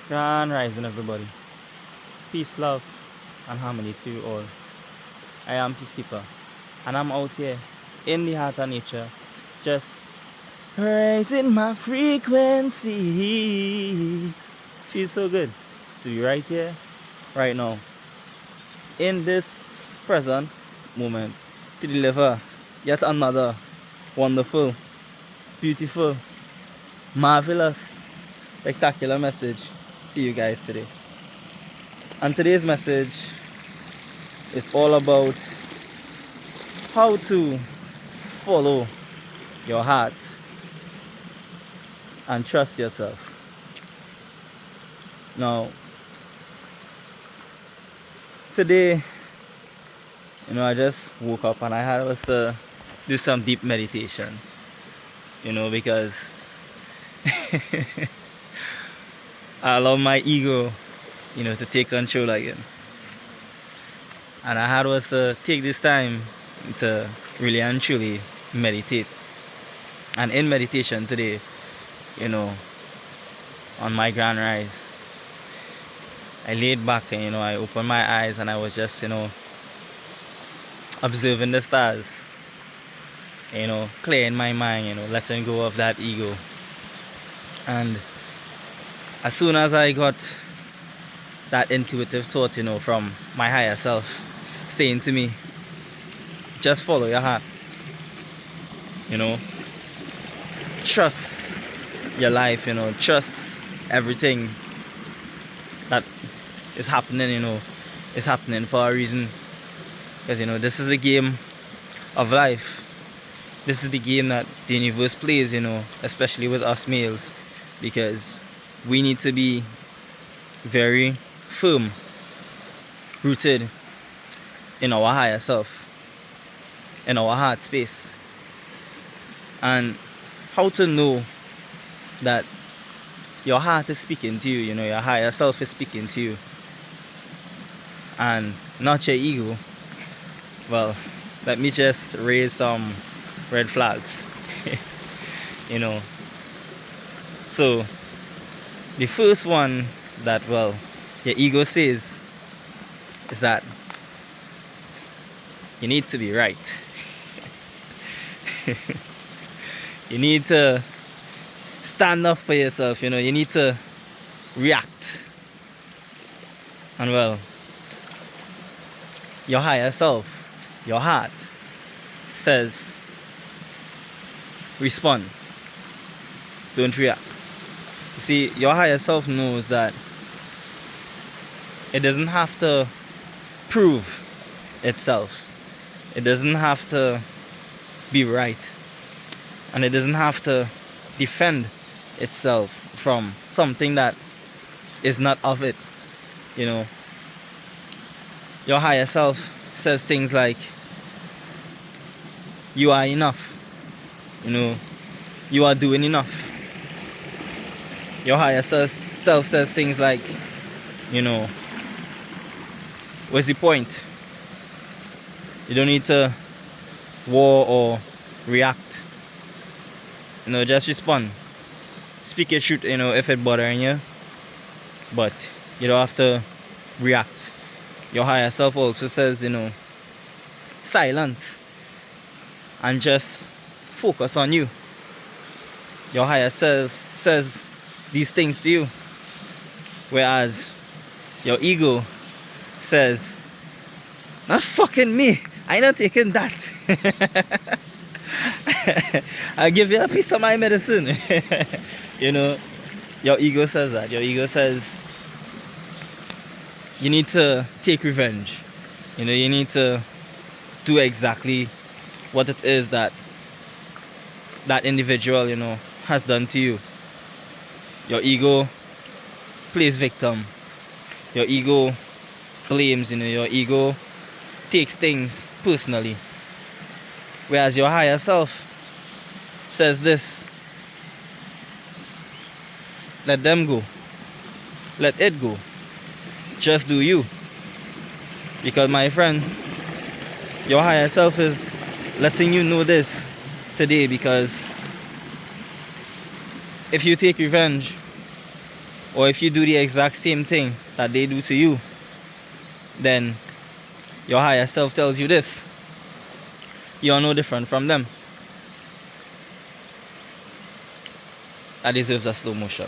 Grand rising, everybody. Peace, love, and harmony to you all. I am Peacekeeper, and I'm out here in the heart of nature, just raising my frequency. Feels so good to be right here, right now, in this present moment, to deliver yet another wonderful, beautiful, marvelous, spectacular message to you guys today. And today's message is all about how to follow your heart and trust yourself. Now, today, I just woke up and I had was to do some deep meditation, because I allow my ego, to take control again. And I had was to take this time to really and truly meditate. And in meditation today, on my grand rise, I laid back and I opened my eyes and I was just observing the stars, clearing my mind, letting go of that ego. And as soon as I got that intuitive thought, from my higher self saying to me, just follow your heart, trust your life, trust everything that is happening, is happening for a reason. Because, this is a game of life. This is the game that the universe plays, especially with us males. Because we need to be very firm, rooted in our higher self, in our heart space. And how to know that your heart is speaking to you, your higher self is speaking to you, and not your ego. Well, let me just raise some red flags. So the first one that, your ego says is that you need to be right. You need to stand up for yourself, you need to react. And your higher self, your heart, says respond, don't react. You see, your higher self knows that it doesn't have to prove itself. It doesn't have to be right. And it doesn't have to defend itself from something that is not of it. Your higher self says things like, you are enough. You are doing enough. Your higher self says things like, what's the point? You don't need to war or react. Just respond. Speak your truth, if it's bothering you. But you don't have to react. Your higher self also says, silence. And just focus on you. Your higher self says these things to you. Whereas your ego says, not fucking me. I not taking that. I'll give you a piece of my medicine. Your ego says that. Your ego says you need to take revenge. You need to do exactly what it is that individual, has done to you. Your ego plays victim. Your ego blames, your ego takes things personally. Whereas your higher self says this: let them go. Let it go. Just do you. Because, my friend, your higher self is letting you know this today, because if you take revenge or if you do the exact same thing that they do to you, then your higher self tells you this: you're no different from them. That deserves a slow motion.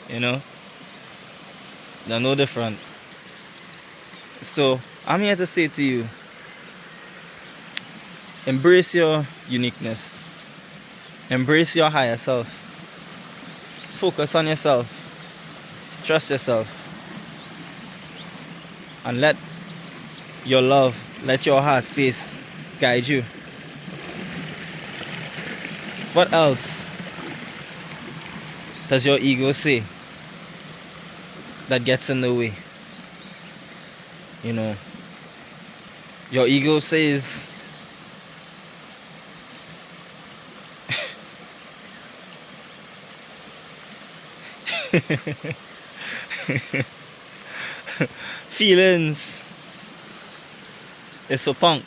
You know? They're no different. So I'm here to say to you, embrace your uniqueness. Embrace your higher self. Focus on yourself. Trust yourself. And let your love, let your heart space guide you. What else does your ego say that gets in the way? You know, your ego says feelings is for punk.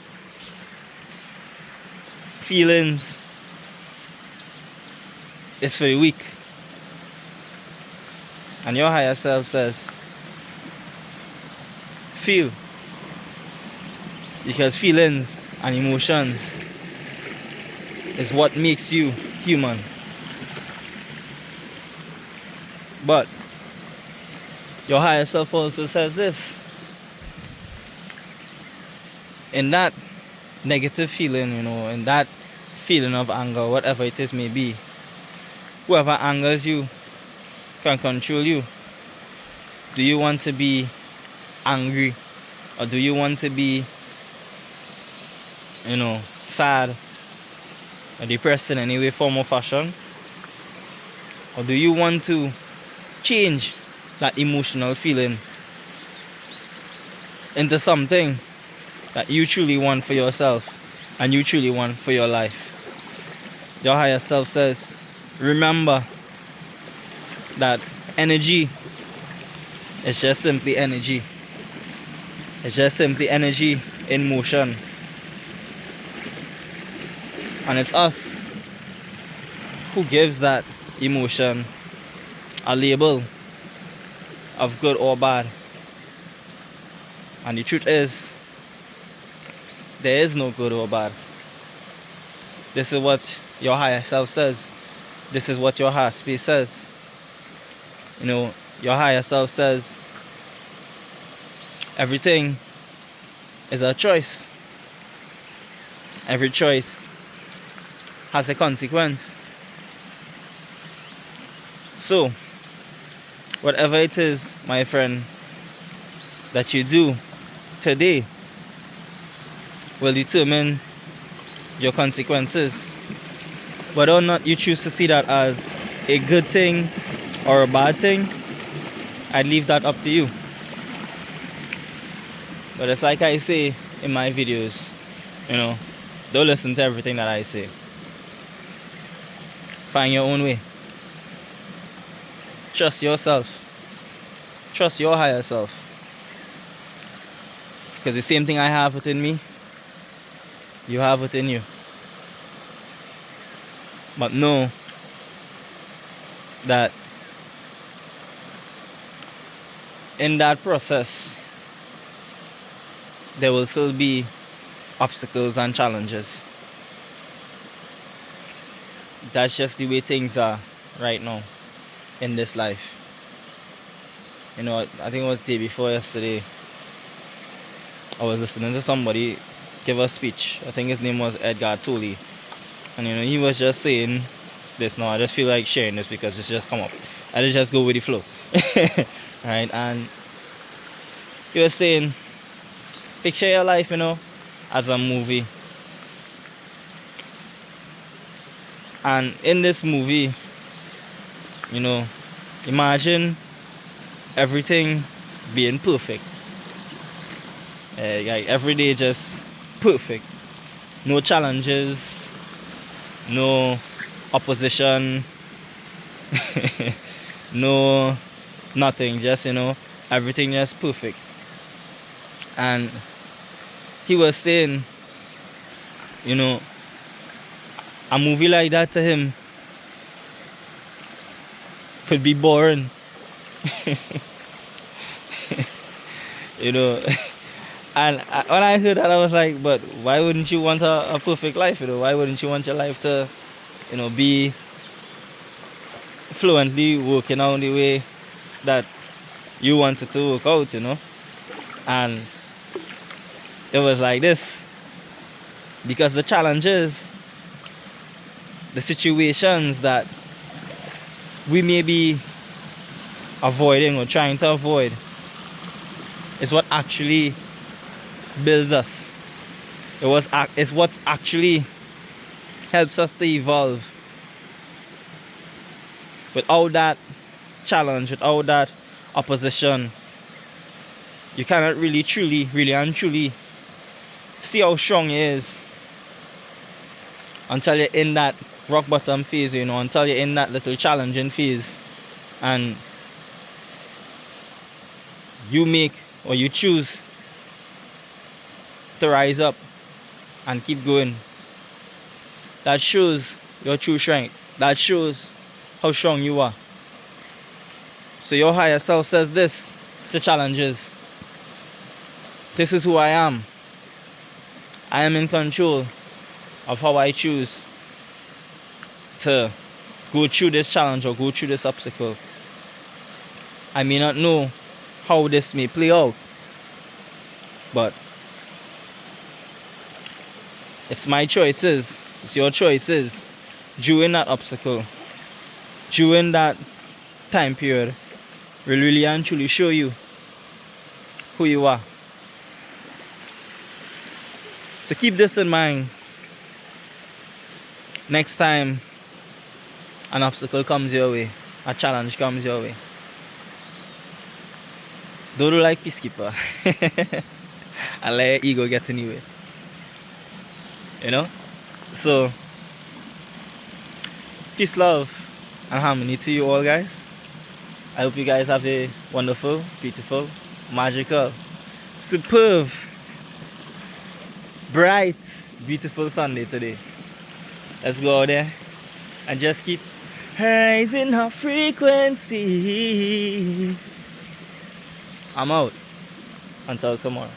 Feelings is for the weak. And your higher self says, feel. Because feelings and emotions is what makes you human. But your higher self also says this: in that negative feeling, you know, in that feeling of anger, whatever it is may be, whoever angers you can control you. Do you want to be angry, or do you want to be, you know, sad or depressed in any way, form or fashion? Or do you want to change that emotional feeling into something that you truly want for yourself and you truly want for your life? Your higher self says, remember that energy is just simply energy. It's just simply energy in motion. And it's us who gives that emotion a label of good or bad. And the truth is, there is no good or bad. This is what your higher self says. This is what your heart space says. You know, your higher self says everything is a choice. Every choice has a consequence. So, whatever it is, my friend, that you do today will determine your consequences. Whether or not you choose to see that as a good thing or a bad thing, I leave that up to you. But it's like I say in my videos, you know, don't listen to everything that I say. Find your own way. Trust yourself. Trust your higher self. Because the same thing I have within me, you have within you. But know that in that process, there will still be obstacles and challenges. That's just the way things are right now in this life. You know, I think it was the day before yesterday, I was listening to somebody give a speech. I think his name was Edgar Tolle. And you know, he was just saying this. Now I just feel like sharing this because it's just come up. I just go with the flow. Right? And he was saying, picture your life, you know, as a movie. And in this movie, you know, imagine everything being perfect. Like every day just perfect. No challenges, no opposition, no nothing. Just, you know, everything just perfect. And he was saying, you know, a movie like that to him could be boring. You know. And when I heard that, I was like, but why wouldn't you want a perfect life? You know, why wouldn't you want your life to, you know, be fluently working out the way that you wanted to work out, you know? And it was like this. Because the challenges, the situations that we may be avoiding or trying to avoid is what actually builds us. It's what actually helps us to evolve. Without that challenge, without that opposition, you cannot really and truly see how strong he is until you're in that rock bottom phase, you know, until you're in that little challenging phase and you make or you choose to rise up and keep going. That shows your true strength. That shows how strong you are. So your higher self says this to challenges. This is who I am. I am in control of how I choose to go through this challenge or go through this obstacle. I may not know how this may play out, but it's my choices, it's your choices during that obstacle, during that time period will really and truly show you who you are. So keep this in mind. Next time an obstacle comes your way, a challenge comes your way, don't do like Peacekeeper and let your ego get in your way. You know? So, peace, love, and harmony to you all, guys. I hope you guys have a wonderful, beautiful, magical, superb, bright, beautiful Sunday today. Let's go out there and just keep raising our frequency. I'm out. Until tomorrow.